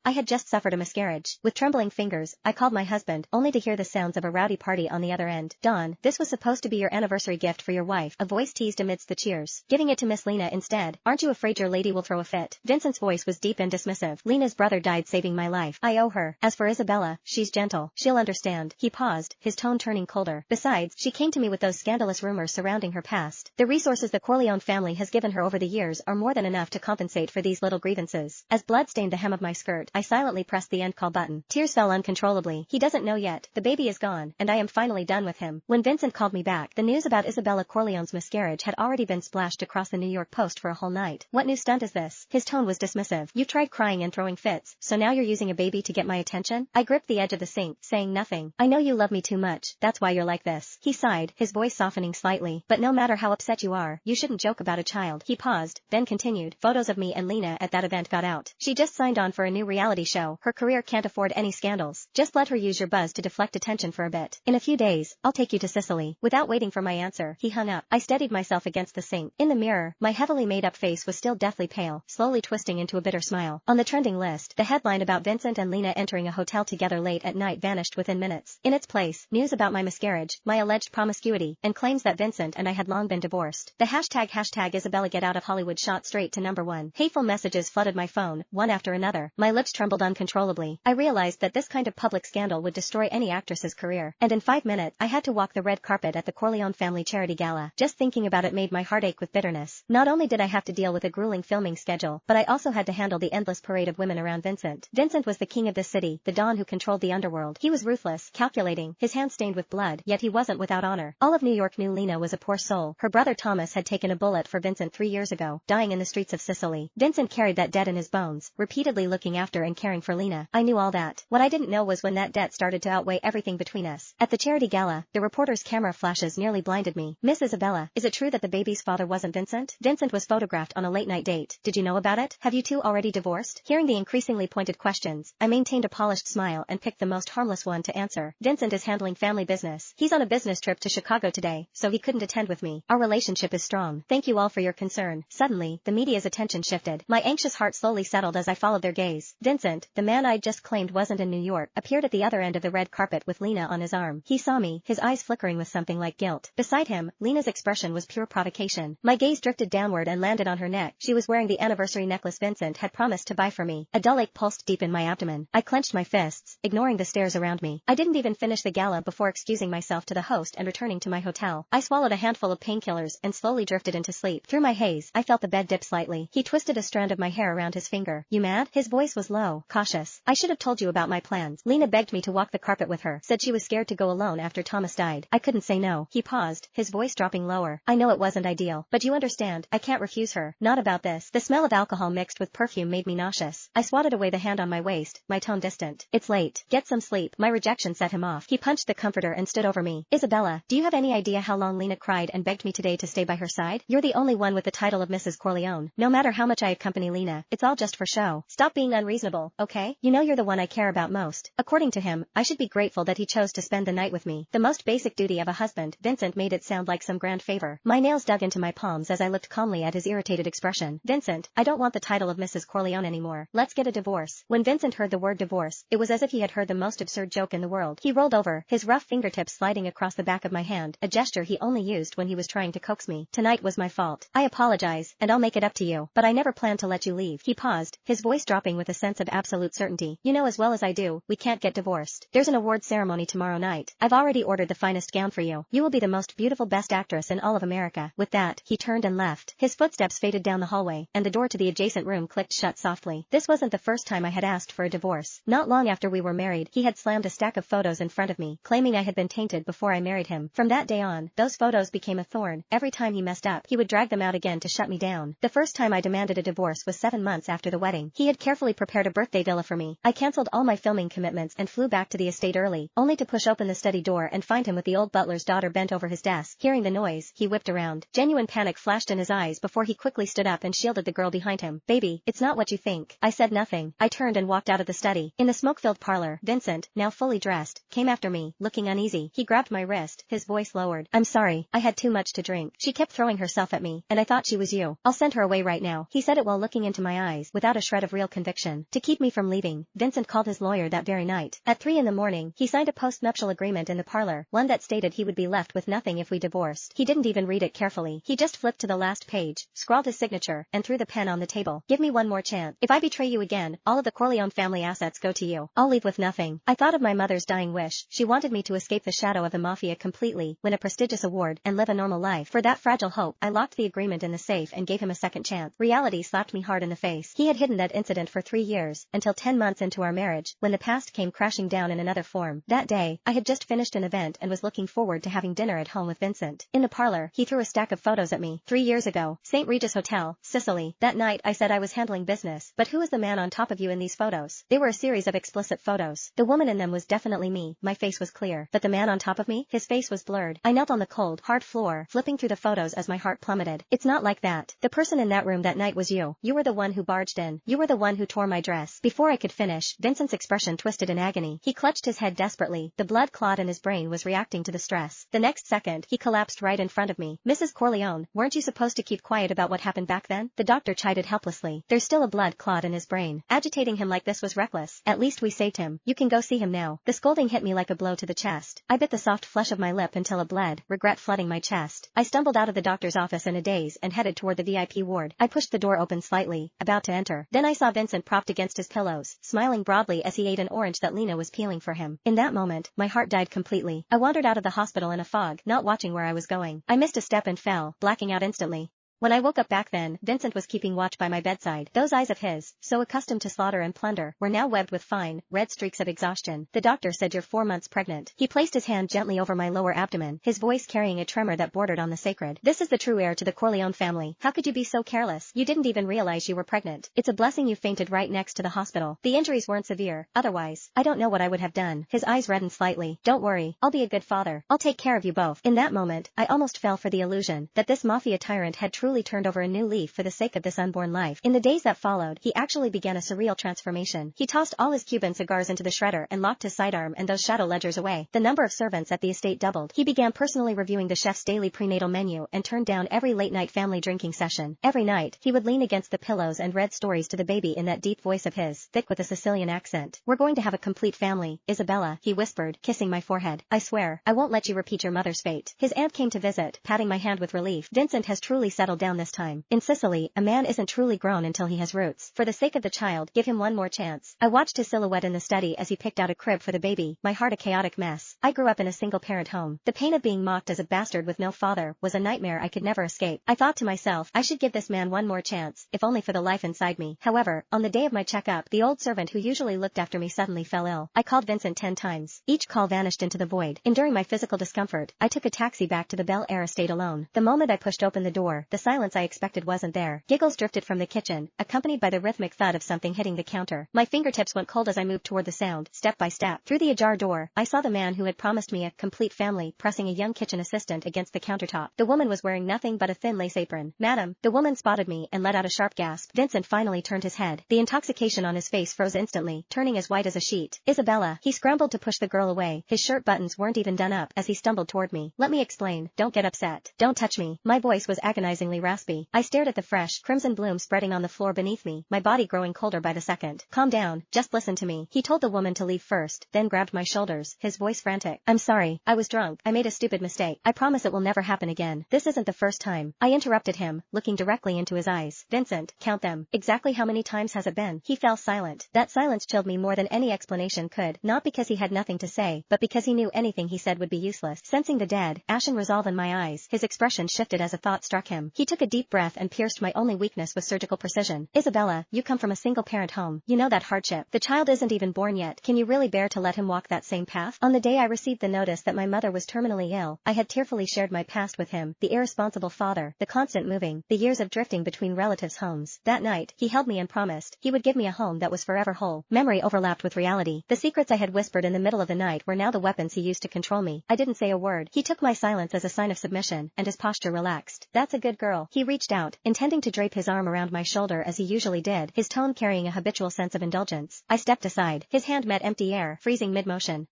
I had just suffered a miscarriage. With trembling fingers, I called my husband, only to hear the sounds of a rowdy party on the other end. Dawn, this was supposed to be your anniversary gift for your wife, a voice teased amidst the cheers. Giving it to Miss Lena instead. Aren't you afraid your lady will throw a fit? Vincent's voice was deep and dismissive. Lena's brother died saving my life. I owe her. As for Isabella, she's gentle. She'll understand. He paused, his tone turning colder. Besides, she came to me with those scandalous rumors surrounding her past. The resources the Corleone family has given her over the years are more than enough to compensate for these little grievances. As blood stained the hem of my skirt, I silently pressed the end call button. Tears fell uncontrollably. He doesn't know yet. The baby is gone, and I am finally done with him. When Vincent called me back, the news about Isabella Corleone's miscarriage had already been splashed across the New York Post for a whole night. What new stunt is this? His tone was dismissive. You tried crying and throwing fits, so now you're using a baby to get my attention? I gripped the edge of the sink, saying nothing. I know you love me too much, that's why you're like this. He sighed, his voice softening slightly. But no matter how upset you are, you shouldn't joke about a child. He paused, then continued. Photos of me and Lena at that event got out. She just signed on for a new reality show. Her career can't afford any scandals. Just let her use your buzz to deflect attention for a bit. In a few days, I'll take you to Sicily. Without waiting for my answer, he hung up. I steadied myself against the sink. In the mirror, my heavily made-up face was still deathly pale, slowly twisting into a bitter smile. On the trending list, the headline about Vincent and Lena entering a hotel together late at night vanished within minutes. In its place, news about my miscarriage, my alleged promiscuity, and claims that Vincent and I had long been divorced. The hashtag Isabella get out of Hollywood shot straight to #1. Hateful messages flooded my phone, one after another. My lips trembled uncontrollably. I realized that this kind of public scandal would destroy any actress's career. And in 5 minutes, I had to walk the red carpet at the Corleone family charity gala. Just thinking about it made my heart ache with bitterness. Not only did I have to deal with a grueling filming schedule, but I also had to handle the endless parade of women around Vincent. Vincent was the king of this city, the Don who controlled the underworld. He was ruthless, calculating, his hands stained with blood, yet he wasn't without honor. All of New York knew Lena was a poor soul. Her brother Thomas had taken a bullet for Vincent 3 years ago, dying in the streets of Sicily. Vincent carried that debt in his bones, repeatedly looking after and caring for Lena. I knew all that. What I didn't know was when that debt started to outweigh everything between us. At the charity gala, the reporter's camera flashes nearly blinded me. Miss Isabella, is it true that the baby's father wasn't Vincent? Vincent was photographed on a late-night date. Did you know about it? Have you two already divorced? Hearing the increasingly pointed questions, I maintained a polished smile and picked the most harmless one to answer. Vincent is handling family business. He's on a business trip to Chicago today, so he couldn't attend with me. Our relationship is strong. Thank you all for your concern. Suddenly, the media's attention shifted. My anxious heart slowly settled as I followed their gaze. Vincent, the man I'd just claimed wasn't in New York, appeared at the other end of the red carpet with Lena on his arm. He saw me, his eyes flickering with something like guilt. Beside him, Lena's expression was pure provocation. My gaze drifted downward and landed on her neck. She was wearing the anniversary necklace Vincent had promised to buy for me. A dull ache pulsed deep in my abdomen. I clenched my fists, ignoring the stares around me. I didn't even finish the gala before excusing myself to the host and returning to my hotel. I swallowed a handful of painkillers and slowly drifted into sleep. Through my haze, I felt the bed dip slightly. He twisted a strand of my hair around his finger. You mad? His voice was low, cautious. I should have told you about my plans. Lena begged me to walk the carpet with her, said she was scared to go alone after Thomas died. I couldn't say no. He paused, his voice dropping lower. I know it wasn't ideal, but you understand, I can't refuse her. Not about this. The smell of alcohol mixed with perfume made me nauseous. I swatted away the hand on my waist, my tone distant. It's late. Get some sleep. My rejection set him off. He punched the comforter and stood over me. Isabella, do you have any idea how long Lena cried and begged me today to stay by her side? You're the only one with the title of Mrs. Corleone. No matter how much I accompany Lena, it's all just for show. Stop being unreasonable, okay? You know you're the one I care about most. According to him, I should be grateful that he chose to spend the night with me. The most basic duty of a husband. Vincent made it sound like some grand favor. My nails dug into my palms as I looked calmly at his irritated expression. Vincent, I don't want the title of Mrs. Corleone anymore. Let's get a divorce. When Vincent heard the word divorce, it was as if he had heard the most absurd joke in the world. He rolled over, his rough fingertips sliding across the back of my hand, a gesture he only used when he was trying to coax me. Tonight was my fault. I apologize, and I'll make it up to you, but I never planned to let you leave. He paused, his voice dropping with a sense of absolute certainty. You know as well as I do, we can't get divorced. There's an awards ceremony tomorrow night. I've already ordered the finest gown for you. You will be the most beautiful best actress in all of America. With that, he turned and left. His footsteps faded down the hallway, and the door to the adjacent room clicked shut softly. This wasn't the first time I had asked for a divorce. Not long after we were married, he had slammed a stack of photos in front of me, claiming I had been tainted before I married him. From that day on, those photos became a thorn. Every time he messed up, he would drag them out again to shut me down. The first time I demanded a divorce was 7 months after the wedding. He had carefully prepared a birthday villa for me. I canceled all my filming commitments and flew back to the estate early, only to push open the study door and find him with the old butler's daughter bent over his desk. Hearing the noise, he whipped around. Genuine panic flashed in his eyes before he quickly stood up and shielded the girl behind him. Baby, it's not what you think. I said nothing. I turned and walked out of the study. In the smoke-filled parlor, Vincent, now fully dressed, came after me, looking uneasy. He grabbed my wrist, his voice lowered. I'm sorry, I had too much to drink. She kept throwing herself at me, and I thought she was you. I'll send her away right now. He said it while looking into my eyes, without a shred of real conviction. To keep me from leaving, Vincent called his lawyer that very night. At 3 in the morning, he signed a post-nuptial agreement in the parlor, one that stated he would be left with nothing if we divorced. He didn't even read it carefully. He just flipped to the last page, scrawled his signature, and threw the pen on the table. Give me one more chance. If I betray you again, all of the Corleone family assets go to you. I'll leave with nothing. I thought of my mother's dying wish. She wanted me to escape the shadow of the mafia completely, win a prestigious award, and live a normal life. For that fragile hope, I locked the agreement in the safe and gave him a second chance. Reality slapped me hard in the face. He had hidden that incident for 3 years, until 10 months into our marriage, when the past came crashing down in another form. That day, I had just finished an event and was looking forward to having dinner at home with Vincent. In the parlor, he threw a stack of photos at me. 3 years ago, St. Regis Hotel, Sicily. That night, I said I was handling business. But who is the man on top of you in these photos? They were a series of explicit photos. The woman in them was definitely me. My face was clear. But the man on top of me? His face was blurred. I knelt on the cold, hard floor, flipping through the photos as my heart plummeted. It's not like that. The person in that room that night was you. You were the one who barged in. You were the one who tore my dress. Before I could finish, Vincent's expression twisted in agony. He clutched his head desperately. The blood clot in his brain was reacting to the stress. The next second, he collapsed right in front of me. Mrs. Corleone, weren't you supposed to keep quiet about what happened back then? The doctor chided helplessly. There's still a blood clot in his brain. Agitating him like this was reckless. At least we saved him. You can go see him now. The scolding hit me like a blow to the chest. I bit the soft flesh of my lip until it bled, regret flooding my chest. I stumbled out of the doctor's office in a daze and headed toward the VIP ward. I pushed the door open slightly, about to enter. Then I saw Vincent propped against his pillows, smiling broadly as he ate an orange that Lena was peeling for him. In that moment, my heart died completely. I wandered out of the hospital in a fog, not watching where I was going. I missed a step and fell, blacking out instantly. When I woke up back then, Vincent was keeping watch by my bedside. Those eyes of his, so accustomed to slaughter and plunder, were now webbed with fine, red streaks of exhaustion. The doctor said you're 4 months pregnant. He placed his hand gently over my lower abdomen, his voice carrying a tremor that bordered on the sacred. This is the true heir to the Corleone family. How could you be so careless? You didn't even realize you were pregnant. It's a blessing you fainted right next to the hospital. The injuries weren't severe. Otherwise, I don't know what I would have done. His eyes reddened slightly. Don't worry. I'll be a good father. I'll take care of you both. In that moment, I almost fell for the illusion that this mafia tyrant had truly turned over a new leaf for the sake of this unborn life. In the days that followed, he actually began a surreal transformation. He tossed all his Cuban cigars into the shredder and locked his sidearm and those shadow ledgers away. The number of servants at the estate doubled. He began personally reviewing the chef's daily prenatal menu and turned down every late-night family drinking session. Every night, he would lean against the pillows and read stories to the baby in that deep voice of his, thick with a Sicilian accent. We're going to have a complete family, Isabella, he whispered, kissing my forehead. I swear, I won't let you repeat your mother's fate. His aunt came to visit, patting my hand with relief. Vincent has truly settled down this time. In Sicily, a man isn't truly grown until he has roots. For the sake of the child, give him one more chance. I watched his silhouette in the study as he picked out a crib for the baby, my heart a chaotic mess. I grew up in a single-parent home. The pain of being mocked as a bastard with no father was a nightmare I could never escape. I thought to myself, I should give this man one more chance, if only for the life inside me. However, on the day of my checkup, the old servant who usually looked after me suddenly fell ill. I called Vincent 10 times. Each call vanished into the void. Enduring my physical discomfort, I took a taxi back to the Bel Air estate alone. The moment I pushed open the door, the silence I expected wasn't there. Giggles drifted from the kitchen, accompanied by the rhythmic thud of something hitting the counter. My fingertips went cold as I moved toward the sound, step by step. Through the ajar door, I saw the man who had promised me a complete family pressing a young kitchen assistant against the countertop. The woman was wearing nothing but a thin lace apron. Madam, the woman spotted me and let out a sharp gasp. Vincent finally turned his head. The intoxication on his face froze instantly, turning as white as a sheet. Isabella, he scrambled to push the girl away. His shirt buttons weren't even done up as he stumbled toward me. Let me explain. Don't get upset. Don't touch me. My voice was agonizingly raspy. I stared at the fresh, crimson bloom spreading on the floor beneath me, my body growing colder by the second. Calm down, just listen to me. He told the woman to leave first, then grabbed my shoulders, his voice frantic. I'm sorry, I was drunk. I made a stupid mistake. I promise it will never happen again. This isn't the first time. I interrupted him, looking directly into his eyes. Vincent, count them. Exactly how many times has it been? He fell silent. That silence chilled me more than any explanation could, not because he had nothing to say, but because he knew anything he said would be useless. Sensing the dead, ashen resolve in my eyes, his expression shifted as a thought struck him. He took a deep breath and pierced my only weakness with surgical precision. Isabella, you come from a single-parent home. You know that hardship. The child isn't even born yet. Can you really bear to let him walk that same path? On the day I received the notice that my mother was terminally ill, I had tearfully shared my past with him, the irresponsible father, the constant moving, the years of drifting between relatives' homes. That night, he held me and promised he would give me a home that was forever whole. Memory overlapped with reality. The secrets I had whispered in the middle of the night were now the weapons he used to control me. I didn't say a word. He took my silence as a sign of submission, and his posture relaxed. That's a good girl. He reached out, intending to drape his arm around my shoulder as he usually did, his tone carrying a habitual sense of indulgence. I stepped aside. His hand met empty air, freezing mid-motion.